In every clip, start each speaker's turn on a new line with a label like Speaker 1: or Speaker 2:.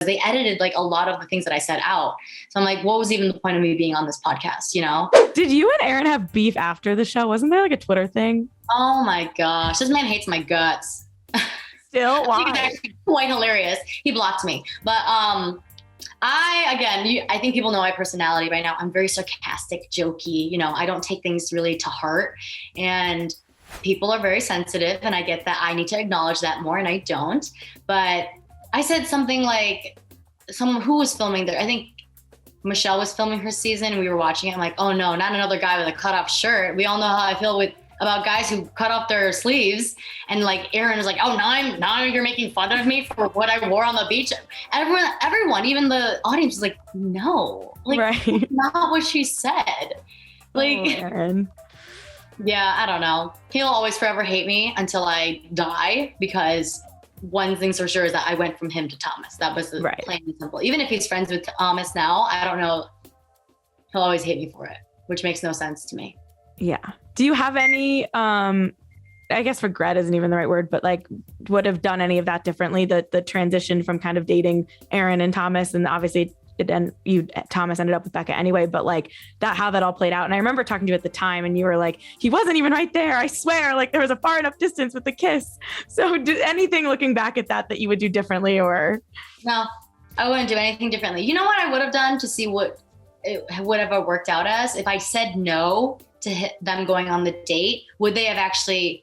Speaker 1: they edited like a lot of the things that I said out. So I'm like, what was even the point of me being on this podcast, you know?
Speaker 2: Did you and Aaron have beef after the show? Wasn't there like a Twitter thing?
Speaker 1: Oh my gosh. This man hates my guts.
Speaker 2: Still? Why?
Speaker 1: It's actually quite hilarious. He blocked me. But I think people know my personality by now. I'm very sarcastic, jokey. You know, I don't take things really to heart. And people are very sensitive. And I get that I need to acknowledge that more, and I don't. But I said something like, someone who was filming there, I think Michelle was filming her season, and we were watching it. I'm like, oh no, not another guy with a cut off shirt. We all know how I feel about guys who cut off their sleeves. And like Aaron was like, oh, now you're making fun of me for what I wore on the beach. Everyone, even the audience was like, no, like
Speaker 2: right.
Speaker 1: That's not what she said. Like,
Speaker 2: Aaron.
Speaker 1: Yeah, I don't know. He'll always forever hate me until I die, because one thing's for sure is that I went from him to Thomas. That was the plain and simple. Even if he's friends with Thomas now, I don't know. He'll always hate me for it, which makes no sense to me.
Speaker 2: Yeah. Do you have any, I guess regret isn't even the right word, but like would have done any of that differently? The transition from kind of dating Aaron and Thomas, and obviously Thomas ended up with Becca anyway, but like how that all played out. And I remember talking to you at the time, and you were like, he wasn't even right there. I swear, like there was a far enough distance with the kiss. So anything looking back at that you would do differently, or? No,
Speaker 1: I wouldn't do anything differently. You know what I would have done to see what it would have worked out as? If I said no to them going on the date, would they have actually,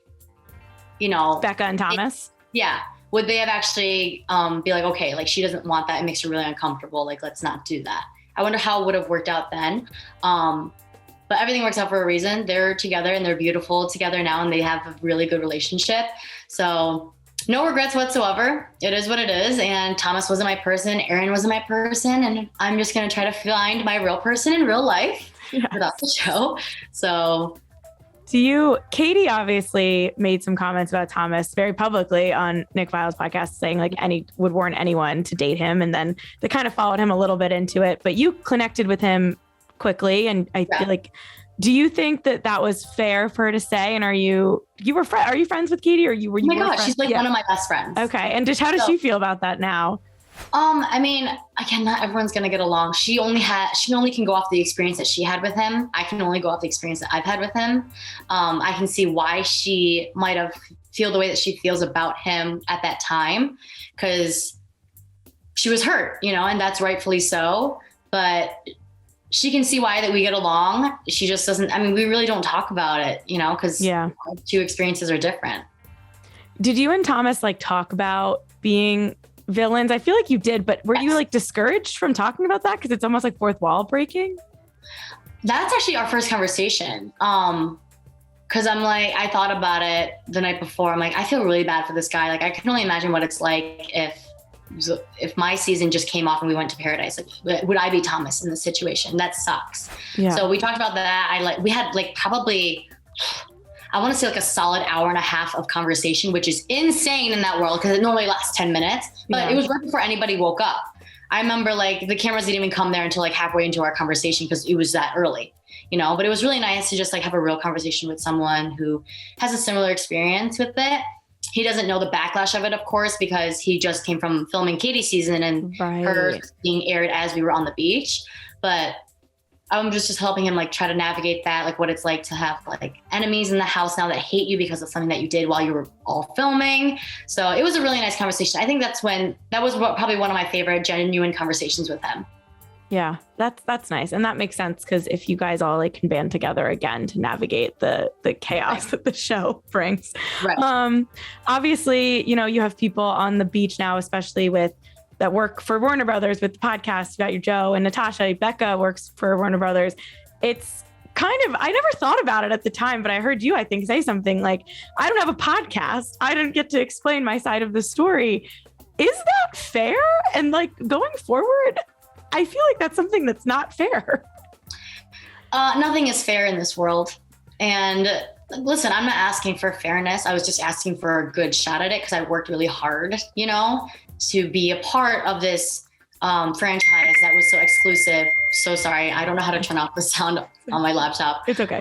Speaker 2: Becca and Thomas?
Speaker 1: Yeah. Would they have actually be like, okay, like she doesn't want that. It makes her really uncomfortable. Like, let's not do that. I wonder how it would have worked out then. But everything works out for a reason. They're together and they're beautiful together now, and they have a really good relationship. So no regrets whatsoever. It is what it is. And Thomas wasn't my person. Aaron wasn't my person. And I'm just going to try to find my real person in real life without the show. So
Speaker 2: Kody obviously made some comments about Thomas very publicly on Nick Viall's podcast, saying like would warn anyone to date him. And then they kind of followed him a little bit into it, but you connected with him quickly. And I feel like, do you think that was fair for her to say? And are you friends with Kody, or were you?
Speaker 1: Oh my God, she's like one of my best friends.
Speaker 2: Okay. And how does she feel about that now?
Speaker 1: I mean, again, not everyone's going to get along. She only can go off the experience that she had with him. I can only go off the experience that I've had with him. I can see why she might have feel the way that she feels about him at that time, because she was hurt, and that's rightfully so. But she can see why that we get along. She just doesn't, we really don't talk about it, because our two experiences are different.
Speaker 2: Did you and Thomas like talk about being villains? I feel like you did, but were you like discouraged from talking about that? Because it's almost like fourth wall breaking.
Speaker 1: That's actually our first conversation. Because I'm like, I thought about it the night before. I'm like, I feel really bad for this guy. Like, I can only imagine what it's like if my season just came off and we went to paradise. Like, would I be Thomas in this situation? That sucks. Yeah. So we talked about that. We had like probably, I want to say like a solid hour and a half of conversation, which is insane in that world because it normally lasts 10 minutes, but it was right before anybody woke up. I remember like the cameras didn't even come there until like halfway into our conversation because it was that early, but it was really nice to just like have a real conversation with someone who has a similar experience with it. He doesn't know the backlash of it, of course, because he just came from filming Katie's season and her being aired as we were on the beach. But I'm just helping him like try to navigate that, like what it's like to have like enemies in the house now that hate you because of something that you did while you were all filming. So it was a really nice conversation. I think that was probably one of my favorite genuine conversations with him.
Speaker 2: Yeah, that's nice. And that makes sense because if you guys all like can band together again to navigate the chaos that the show brings. Right. Obviously, you have people on the beach now, especially that work for Warner Brothers with the podcast. You got your Joe and Natasha. Becca works for Warner Brothers. It's kind of, I never thought about it at the time, but I heard you, I think, say something like, I don't have a podcast. I didn't get to explain my side of the story. Is that fair? And like going forward, I feel like that's something that's not fair.
Speaker 1: Nothing is fair in this world. And listen, I'm not asking for fairness. I was just asking for a good shot at it because I worked really hard, to be a part of this franchise that was so exclusive. So sorry, I don't know how to turn off the sound on my laptop.
Speaker 2: It's okay.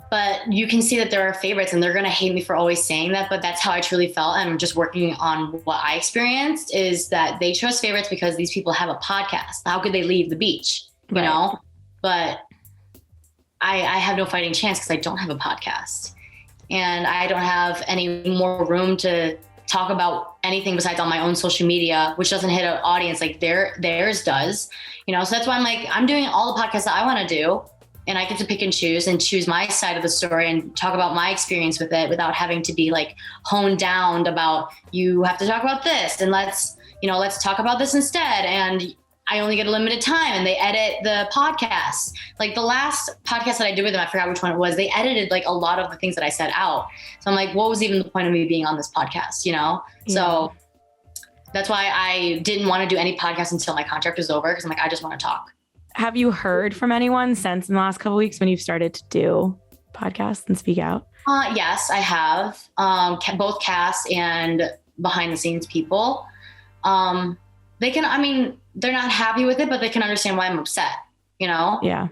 Speaker 1: but you can see that there are favorites and they're going to hate me for always saying that. But that's how I truly felt. And I'm just working on what I experienced is that they chose favorites because these people have a podcast. How could they leave the beach, you know? But I have no fighting chance because I don't have a podcast and I don't have any more room to talk about anything besides on my own social media, which doesn't hit an audience like theirs does, you know? So that's why I'm like, I'm doing all the podcasts that I want to do. And I get to pick and choose my side of the story and talk about my experience with it without having to be like honed down about, you have to talk about this and let's talk about this instead. And I only get a limited time and they edit the podcast. Like the last podcast that I did with them, I forgot which one it was. They edited like a lot of the things that I said out. So I'm like, what was even the point of me being on this podcast, you know? Yeah. So that's why I didn't want to do any podcast until my contract was over. Cause I'm like, I just want to talk.
Speaker 2: Have you heard from anyone since in the last couple of weeks when you've started to do podcasts and speak out?
Speaker 1: Yes, I have. Both cast and behind the scenes people. They're not happy with it, but they can understand why I'm upset, you know?
Speaker 2: Yeah.